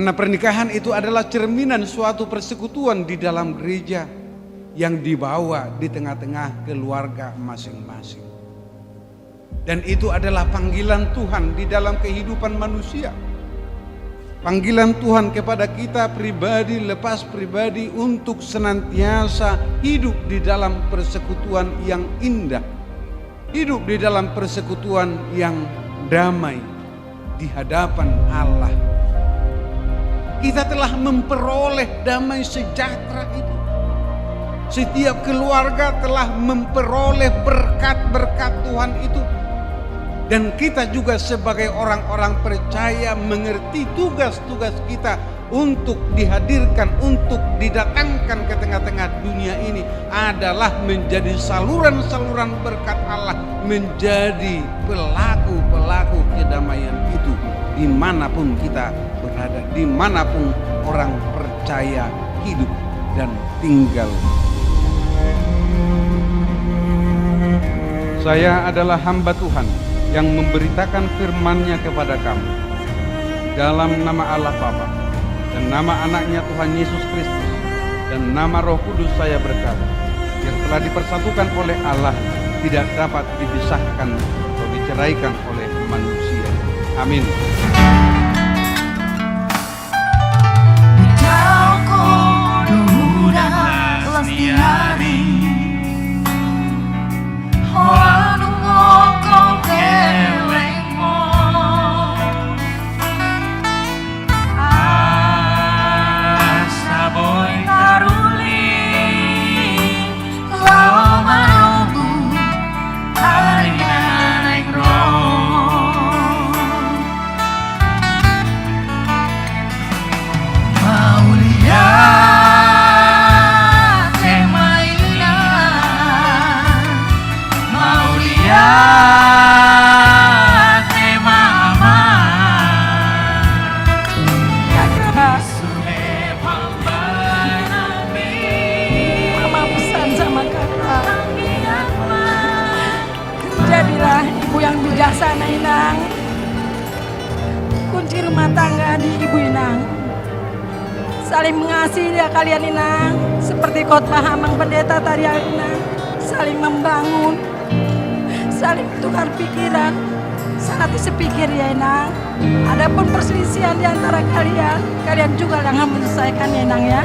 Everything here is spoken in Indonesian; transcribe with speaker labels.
Speaker 1: Karena pernikahan itu adalah cerminan suatu persekutuan di dalam gereja yang dibawa di tengah-tengah keluarga masing-masing. Dan itu adalah panggilan Tuhan di dalam kehidupan manusia. Panggilan Tuhan kepada kita pribadi lepas pribadi untuk senantiasa hidup di dalam persekutuan yang indah. Hidup di dalam persekutuan yang damai di hadapan Allah. Kita telah memperoleh damai sejahtera itu. Setiap keluarga telah memperoleh berkat-berkat Tuhan itu. Dan kita juga sebagai orang-orang percaya mengerti tugas-tugas kita untuk dihadirkan, untuk didatangkan ke tengah-tengah dunia ini adalah menjadi saluran-saluran berkat Allah, menjadi pelaku-pelaku kedamaian itu dimanapun kita berada, dimanapun orang percaya hidup dan tinggal. Saya adalah hamba Tuhan yang memberitakan firman-Nya kepada kamu dalam nama Allah Bapa dan nama anaknya Tuhan Yesus Kristus dan nama Roh Kudus saya berkata, yang telah dipersatukan oleh Allah tidak dapat dipisahkan atau diceraikan oleh manusia. Amin.
Speaker 2: Jadilah ibu yang bijaksana, Inang. Kunci rumah tangga di ibu, Inang. Saling mengasihi ya kalian, Inang. Seperti khotbah Amang Pendeta tadi, Inang. Saling membangun, saling tukar pikiran, sangat sepikir ya, Inang. Adapun perselisihan di antara kalian, kalian juga jangan menyelesaikan ya, Inang ya.